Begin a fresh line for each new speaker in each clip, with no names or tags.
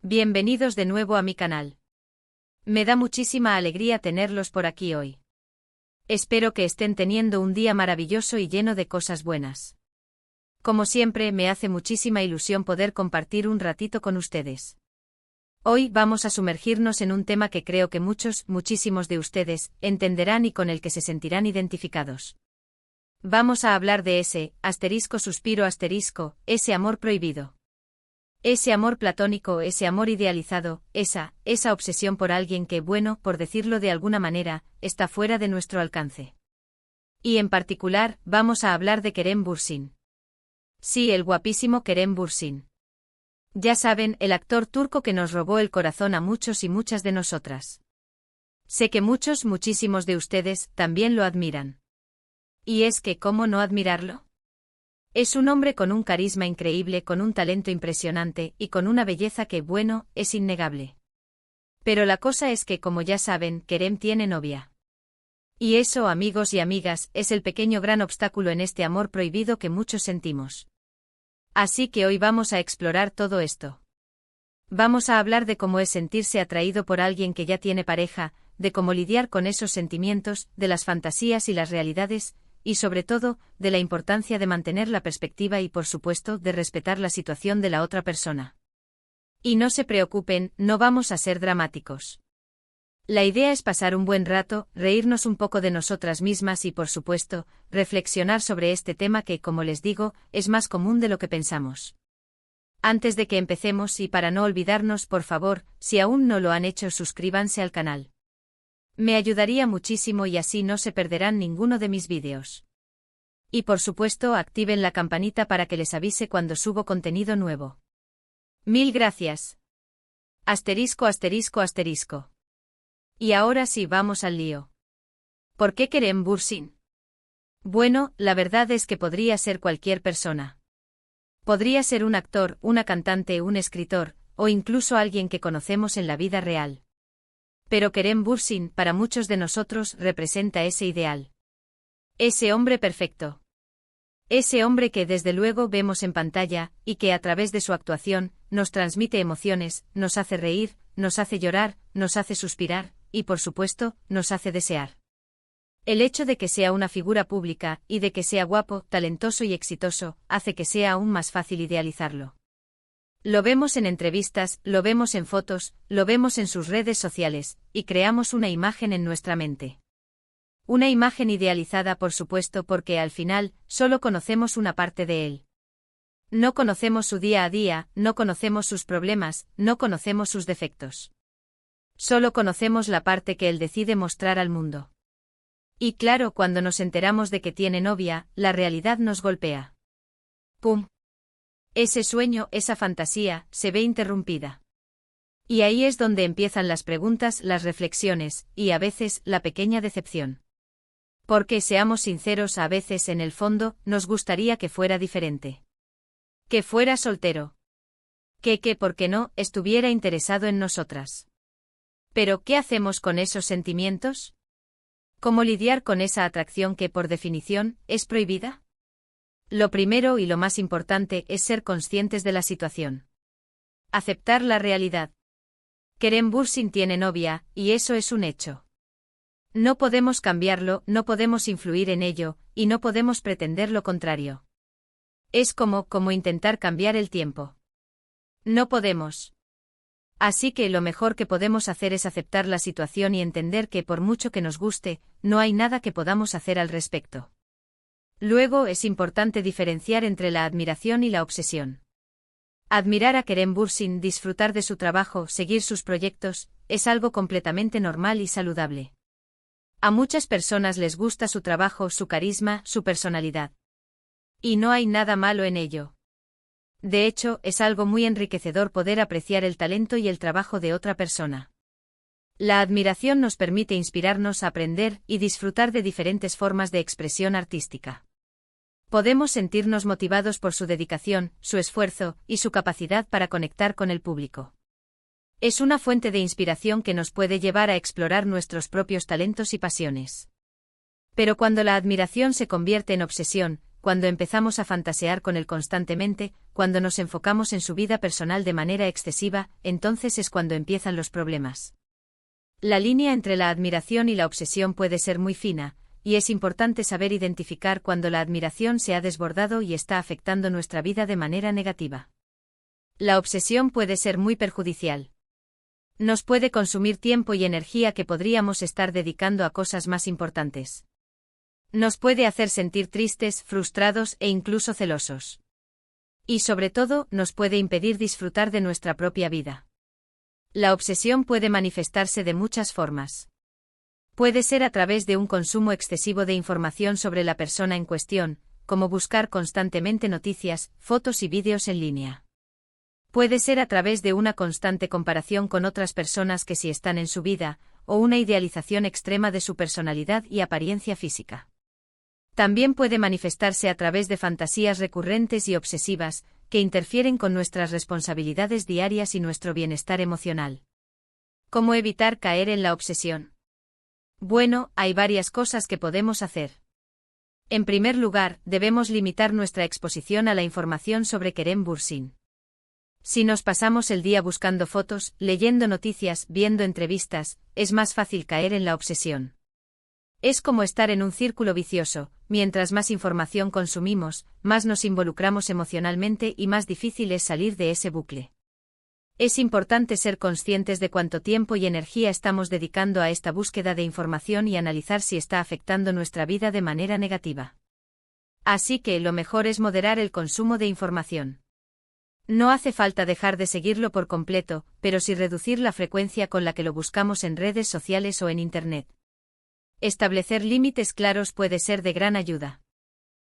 Bienvenidos de nuevo a mi canal. Me da muchísima alegría tenerlos por aquí hoy. Espero que estén teniendo un día maravilloso y lleno de cosas buenas. Como siempre, me hace muchísima ilusión poder compartir un ratito con ustedes. Hoy vamos a sumergirnos en un tema que creo que muchísimos de ustedes entenderán y con el que se sentirán identificados. Vamos a hablar de ese, suspiro, ese amor prohibido. Ese amor platónico, ese amor idealizado, esa obsesión por alguien que, bueno, por decirlo de alguna manera, está fuera de nuestro alcance. Y en particular, vamos a hablar de Kerem Bürsin. Sí, el guapísimo Kerem Bürsin. Ya saben, el actor turco que nos robó el corazón a muchos y muchas de nosotras. Sé que muchísimos de ustedes también lo admiran. Y es que, ¿cómo no admirarlo? Es un hombre con un carisma increíble, con un talento impresionante y con una belleza que, bueno, es innegable. Pero la cosa es que, como ya saben, Kerem tiene novia. Y eso, amigos y amigas, es el pequeño gran obstáculo en este amor prohibido que muchos sentimos. Así que hoy vamos a explorar todo esto. Vamos a hablar de cómo es sentirse atraído por alguien que ya tiene pareja, de cómo lidiar con esos sentimientos, de las fantasías y las realidades, y sobre todo, de la importancia de mantener la perspectiva y por supuesto de respetar la situación de la otra persona. Y no se preocupen, no vamos a ser dramáticos. La idea es pasar un buen rato, reírnos un poco de nosotras mismas y por supuesto, reflexionar sobre este tema que, como les digo, es más común de lo que pensamos. Antes de que empecemos y para no olvidarnos, por favor, si aún no lo han hecho, suscríbanse al canal. Me ayudaría muchísimo y así no se perderán ninguno de mis vídeos. Y por supuesto, activen la campanita para que les avise cuando subo contenido nuevo. Mil gracias. Asterisco. Y ahora sí, vamos al lío. ¿Por qué Kerem Bürsin? Bueno, la verdad es que podría ser cualquier persona. Podría ser un actor, una cantante, un escritor, o incluso alguien que conocemos en la vida real. Pero Kerem Bürsin, para muchos de nosotros, representa ese ideal. Ese hombre perfecto. Ese hombre que desde luego vemos en pantalla, y que a través de su actuación, nos transmite emociones, nos hace reír, nos hace llorar, nos hace suspirar, y por supuesto, nos hace desear. El hecho de que sea una figura pública, y de que sea guapo, talentoso y exitoso, hace que sea aún más fácil idealizarlo. Lo vemos en entrevistas, lo vemos en fotos, lo vemos en sus redes sociales, y creamos una imagen en nuestra mente. Una imagen idealizada, por supuesto, porque al final, solo conocemos una parte de él. No conocemos su día a día, no conocemos sus problemas, no conocemos sus defectos. Solo conocemos la parte que él decide mostrar al mundo. Y claro, cuando nos enteramos de que tiene novia, la realidad nos golpea. ¡Pum! Ese sueño, esa fantasía, se ve interrumpida. Y ahí es donde empiezan las preguntas, las reflexiones, y a veces, la pequeña decepción. Porque, seamos sinceros, a veces en el fondo, nos gustaría que fuera diferente. Que fuera soltero. Que, ¿por qué no?, estuviera interesado en nosotras. Pero, ¿qué hacemos con esos sentimientos? ¿Cómo lidiar con esa atracción que, por definición, es prohibida? Lo primero y lo más importante es ser conscientes de la situación. Aceptar la realidad. Kerem Bürsin tiene novia, y eso es un hecho. No podemos cambiarlo, no podemos influir en ello, y no podemos pretender lo contrario. Es como intentar cambiar el tiempo. No podemos. Así que lo mejor que podemos hacer es aceptar la situación y entender que por mucho que nos guste, no hay nada que podamos hacer al respecto. Luego es importante diferenciar entre la admiración y la obsesión. Admirar a Kerem Bürsin, disfrutar de su trabajo, seguir sus proyectos, es algo completamente normal y saludable. A muchas personas les gusta su trabajo, su carisma, su personalidad. Y no hay nada malo en ello. De hecho, es algo muy enriquecedor poder apreciar el talento y el trabajo de otra persona. La admiración nos permite inspirarnos a aprender y disfrutar de diferentes formas de expresión artística. Podemos sentirnos motivados por su dedicación, su esfuerzo y su capacidad para conectar con el público. Es una fuente de inspiración que nos puede llevar a explorar nuestros propios talentos y pasiones. Pero cuando la admiración se convierte en obsesión, cuando empezamos a fantasear con él constantemente, cuando nos enfocamos en su vida personal de manera excesiva, entonces es cuando empiezan los problemas. La línea entre la admiración y la obsesión puede ser muy fina, y es importante saber identificar cuando la admiración se ha desbordado y está afectando nuestra vida de manera negativa. La obsesión puede ser muy perjudicial. Nos puede consumir tiempo y energía que podríamos estar dedicando a cosas más importantes. Nos puede hacer sentir tristes, frustrados e incluso celosos. Y sobre todo, nos puede impedir disfrutar de nuestra propia vida. La obsesión puede manifestarse de muchas formas. Puede ser a través de un consumo excesivo de información sobre la persona en cuestión, como buscar constantemente noticias, fotos y vídeos en línea. Puede ser a través de una constante comparación con otras personas que sí están en su vida, o una idealización extrema de su personalidad y apariencia física. También puede manifestarse a través de fantasías recurrentes y obsesivas, que interfieren con nuestras responsabilidades diarias y nuestro bienestar emocional. ¿Cómo evitar caer en la obsesión? Bueno, hay varias cosas que podemos hacer. En primer lugar, debemos limitar nuestra exposición a la información sobre Kerem Bürsin. Si nos pasamos el día buscando fotos, leyendo noticias, viendo entrevistas, es más fácil caer en la obsesión. Es como estar en un círculo vicioso, mientras más información consumimos, más nos involucramos emocionalmente y más difícil es salir de ese bucle. Es importante ser conscientes de cuánto tiempo y energía estamos dedicando a esta búsqueda de información y analizar si está afectando nuestra vida de manera negativa. Así que lo mejor es moderar el consumo de información. No hace falta dejar de seguirlo por completo, pero sí reducir la frecuencia con la que lo buscamos en redes sociales o en Internet. Establecer límites claros puede ser de gran ayuda.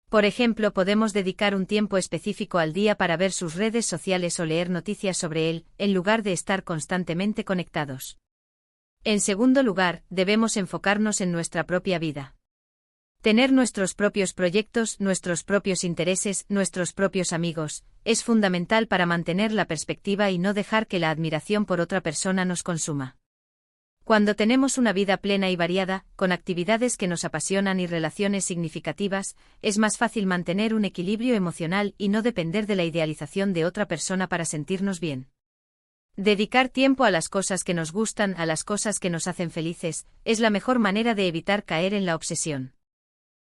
Por ejemplo, podemos dedicar un tiempo específico al día para ver sus redes sociales o leer noticias sobre él, en lugar de estar constantemente conectados. En segundo lugar, debemos enfocarnos en nuestra propia vida. Tener nuestros propios proyectos, nuestros propios intereses, nuestros propios amigos, es fundamental para mantener la perspectiva y no dejar que la admiración por otra persona nos consuma. Cuando tenemos una vida plena y variada, con actividades que nos apasionan y relaciones significativas, es más fácil mantener un equilibrio emocional y no depender de la idealización de otra persona para sentirnos bien. Dedicar tiempo a las cosas que nos gustan, a las cosas que nos hacen felices, es la mejor manera de evitar caer en la obsesión.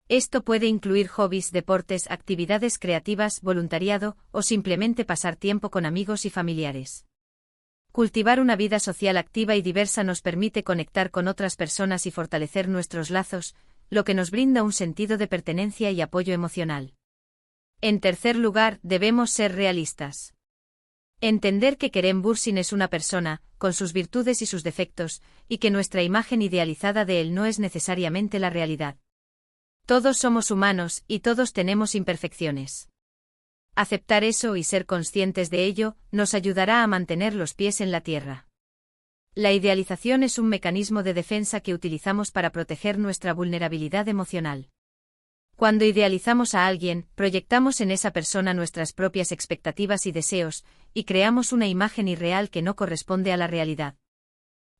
Esto puede incluir hobbies, deportes, actividades creativas, voluntariado, o simplemente pasar tiempo con amigos y familiares. Cultivar una vida social activa y diversa nos permite conectar con otras personas y fortalecer nuestros lazos, lo que nos brinda un sentido de pertenencia y apoyo emocional. En tercer lugar, debemos ser realistas. Entender que Kerem Bürsin es una persona, con sus virtudes y sus defectos, y que nuestra imagen idealizada de él no es necesariamente la realidad. Todos somos humanos, y todos tenemos imperfecciones. Aceptar eso y ser conscientes de ello, nos ayudará a mantener los pies en la tierra. La idealización es un mecanismo de defensa que utilizamos para proteger nuestra vulnerabilidad emocional. Cuando idealizamos a alguien, proyectamos en esa persona nuestras propias expectativas y deseos, y creamos una imagen irreal que no corresponde a la realidad.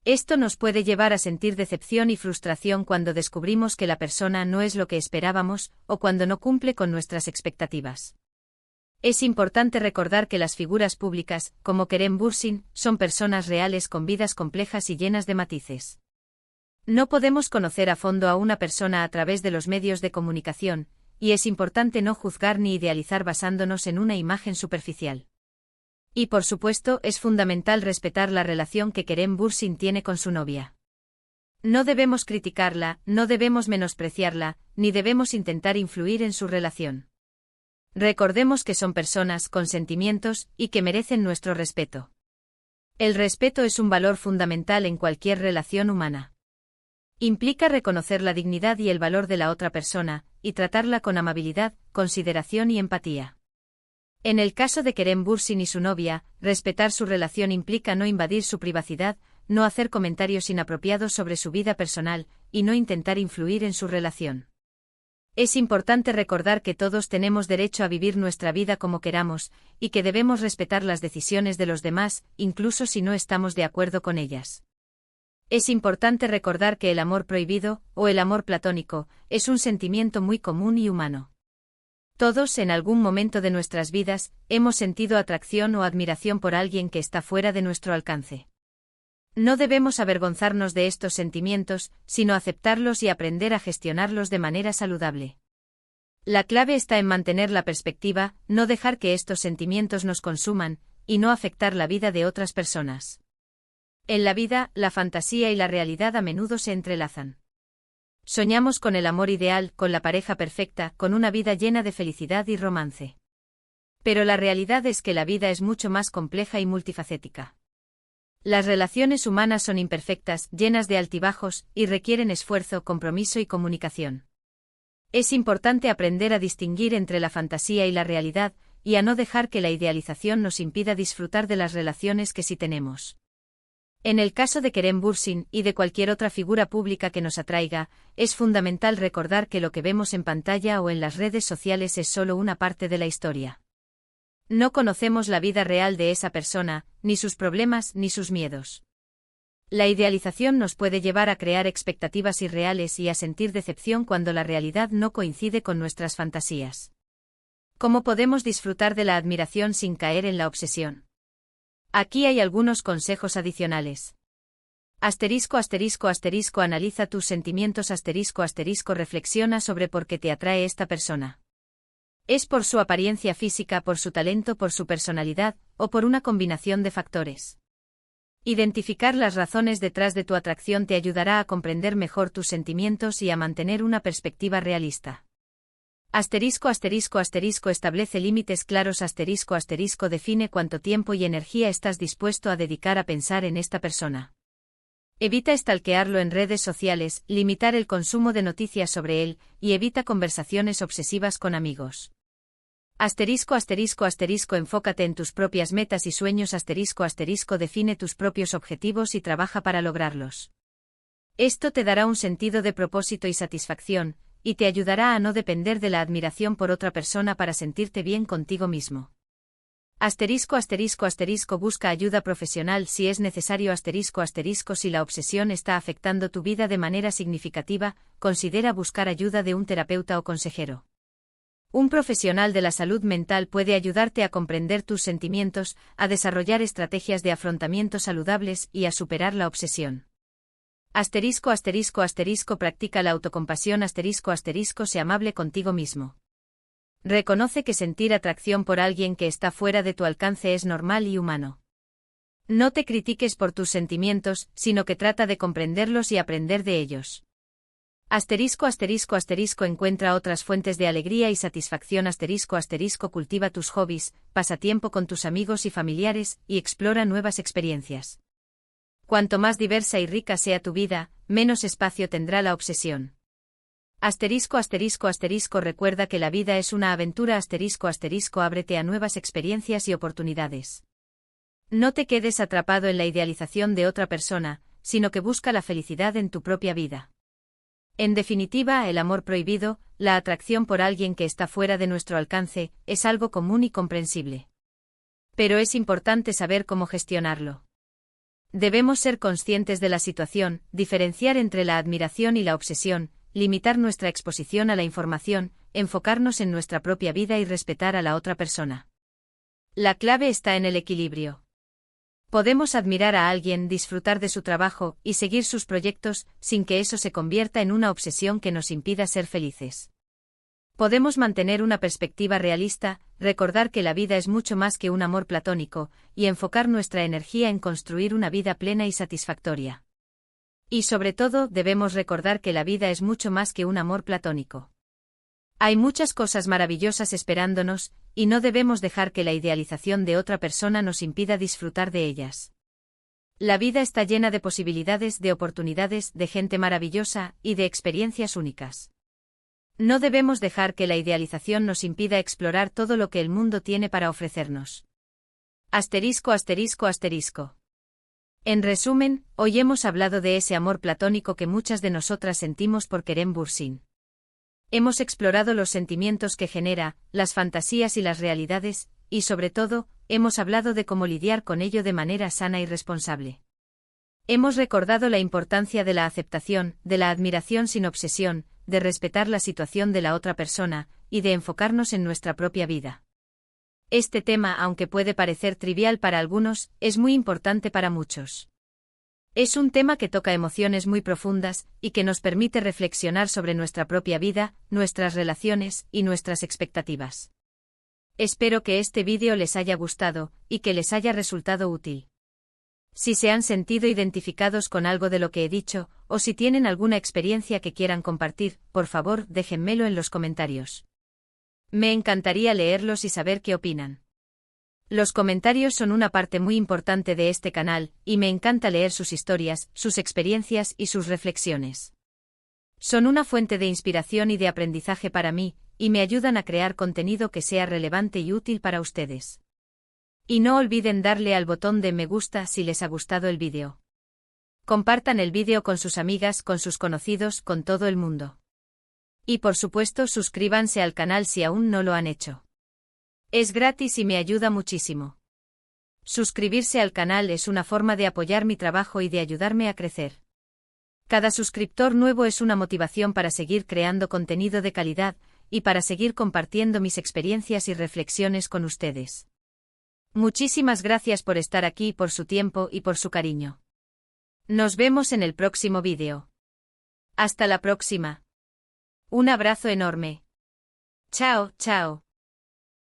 Esto nos puede llevar a sentir decepción y frustración cuando descubrimos que la persona no es lo que esperábamos, o cuando no cumple con nuestras expectativas. Es importante recordar que las figuras públicas, como Kerem Bürsin, son personas reales con vidas complejas y llenas de matices. No podemos conocer a fondo a una persona a través de los medios de comunicación, y es importante no juzgar ni idealizar basándonos en una imagen superficial. Y por supuesto, es fundamental respetar la relación que Kerem Bürsin tiene con su novia. No debemos criticarla, no debemos menospreciarla, ni debemos intentar influir en su relación. Recordemos que son personas con sentimientos y que merecen nuestro respeto. El respeto es un valor fundamental en cualquier relación humana. Implica reconocer la dignidad y el valor de la otra persona, y tratarla con amabilidad, consideración y empatía. En el caso de Kerem Bürsin y su novia, respetar su relación implica no invadir su privacidad, no hacer comentarios inapropiados sobre su vida personal, y no intentar influir en su relación. Es importante recordar que todos tenemos derecho a vivir nuestra vida como queramos, y que debemos respetar las decisiones de los demás, incluso si no estamos de acuerdo con ellas. Es importante recordar que el amor prohibido, o el amor platónico, es un sentimiento muy común y humano. Todos, en algún momento de nuestras vidas, hemos sentido atracción o admiración por alguien que está fuera de nuestro alcance. No debemos avergonzarnos de estos sentimientos, sino aceptarlos y aprender a gestionarlos de manera saludable. La clave está en mantener la perspectiva, no dejar que estos sentimientos nos consuman, y no afectar la vida de otras personas. En la vida, la fantasía y la realidad a menudo se entrelazan. Soñamos con el amor ideal, con la pareja perfecta, con una vida llena de felicidad y romance. Pero la realidad es que la vida es mucho más compleja y multifacética. Las relaciones humanas son imperfectas, llenas de altibajos, y requieren esfuerzo, compromiso y comunicación. Es importante aprender a distinguir entre la fantasía y la realidad, y a no dejar que la idealización nos impida disfrutar de las relaciones que sí tenemos. En el caso de Kerem Bürsin y de cualquier otra figura pública que nos atraiga, es fundamental recordar que lo que vemos en pantalla o en las redes sociales es solo una parte de la historia. No conocemos la vida real de esa persona, ni sus problemas ni sus miedos. La idealización nos puede llevar a crear expectativas irreales y a sentir decepción cuando la realidad no coincide con nuestras fantasías. ¿Cómo podemos disfrutar de la admiración sin caer en la obsesión? Aquí hay algunos consejos adicionales. *****, analiza tus sentimientos ****, reflexiona sobre por qué te atrae esta persona. ¿Es por su apariencia física, por su talento, por su personalidad, o por una combinación de factores? Identificar las razones detrás de tu atracción te ayudará a comprender mejor tus sentimientos y a mantener una perspectiva realista. Establece límites claros define cuánto tiempo y energía estás dispuesto a dedicar a pensar en esta persona. Evita stalkearlo en redes sociales, limitar el consumo de noticias sobre él, y evita conversaciones obsesivas con amigos. Enfócate en tus propias metas y sueños define tus propios objetivos y trabaja para lograrlos. Esto te dará un sentido de propósito y satisfacción, y te ayudará a no depender de la admiración por otra persona para sentirte bien contigo mismo. Busca ayuda profesional si es necesario si la obsesión está afectando tu vida de manera significativa, considera buscar ayuda de un terapeuta o consejero. Un profesional de la salud mental puede ayudarte a comprender tus sentimientos, a desarrollar estrategias de afrontamiento saludables y a superar la obsesión. Practica la autocompasión sé amable contigo mismo. Reconoce que sentir atracción por alguien que está fuera de tu alcance es normal y humano. No te critiques por tus sentimientos, sino que trata de comprenderlos y aprender de ellos. Encuentra otras fuentes de alegría y satisfacción cultiva tus hobbies, pasa tiempo con tus amigos y familiares, y explora nuevas experiencias. Cuanto más diversa y rica sea tu vida, menos espacio tendrá la obsesión. Recuerda que la vida es una aventura ábrete a nuevas experiencias y oportunidades. No te quedes atrapado en la idealización de otra persona, sino que busca la felicidad en tu propia vida. En definitiva, el amor prohibido, la atracción por alguien que está fuera de nuestro alcance, es algo común y comprensible. Pero es importante saber cómo gestionarlo. Debemos ser conscientes de la situación, diferenciar entre la admiración y la obsesión, limitar nuestra exposición a la información, enfocarnos en nuestra propia vida y respetar a la otra persona. La clave está en el equilibrio. Podemos admirar a alguien, disfrutar de su trabajo y seguir sus proyectos, sin que eso se convierta en una obsesión que nos impida ser felices. Podemos mantener una perspectiva realista, recordar que la vida es mucho más que un amor platónico, y enfocar nuestra energía en construir una vida plena y satisfactoria. Y sobre todo, debemos recordar que la vida es mucho más que un amor platónico. Hay muchas cosas maravillosas esperándonos, y no debemos dejar que la idealización de otra persona nos impida disfrutar de ellas. La vida está llena de posibilidades, de oportunidades, de gente maravillosa, y de experiencias únicas. No debemos dejar que la idealización nos impida explorar todo lo que el mundo tiene para ofrecernos. En resumen, hoy hemos hablado de ese amor platónico que muchas de nosotras sentimos por Kerem Bürsin. Hemos explorado los sentimientos que genera, las fantasías y las realidades, y sobre todo, hemos hablado de cómo lidiar con ello de manera sana y responsable. Hemos recordado la importancia de la aceptación, de la admiración sin obsesión, de respetar la situación de la otra persona, y de enfocarnos en nuestra propia vida. Este tema, aunque puede parecer trivial para algunos, es muy importante para muchos. Es un tema que toca emociones muy profundas y que nos permite reflexionar sobre nuestra propia vida, nuestras relaciones y nuestras expectativas. Espero que este vídeo les haya gustado y que les haya resultado útil. Si se han sentido identificados con algo de lo que he dicho, o si tienen alguna experiencia que quieran compartir, por favor, déjenmelo en los comentarios. Me encantaría leerlos y saber qué opinan. Los comentarios son una parte muy importante de este canal, y me encanta leer sus historias, sus experiencias y sus reflexiones. Son una fuente de inspiración y de aprendizaje para mí, y me ayudan a crear contenido que sea relevante y útil para ustedes. Y no olviden darle al botón de me gusta si les ha gustado el vídeo. Compartan el vídeo con sus amigas, con sus conocidos, con todo el mundo. Y por supuesto suscríbanse al canal si aún no lo han hecho. Es gratis y me ayuda muchísimo. Suscribirse al canal es una forma de apoyar mi trabajo y de ayudarme a crecer. Cada suscriptor nuevo es una motivación para seguir creando contenido de calidad, y para seguir compartiendo mis experiencias y reflexiones con ustedes. Muchísimas gracias por estar aquí, por su tiempo y por su cariño. Nos vemos en el próximo vídeo. Hasta la próxima. Un abrazo enorme. Chao, chao.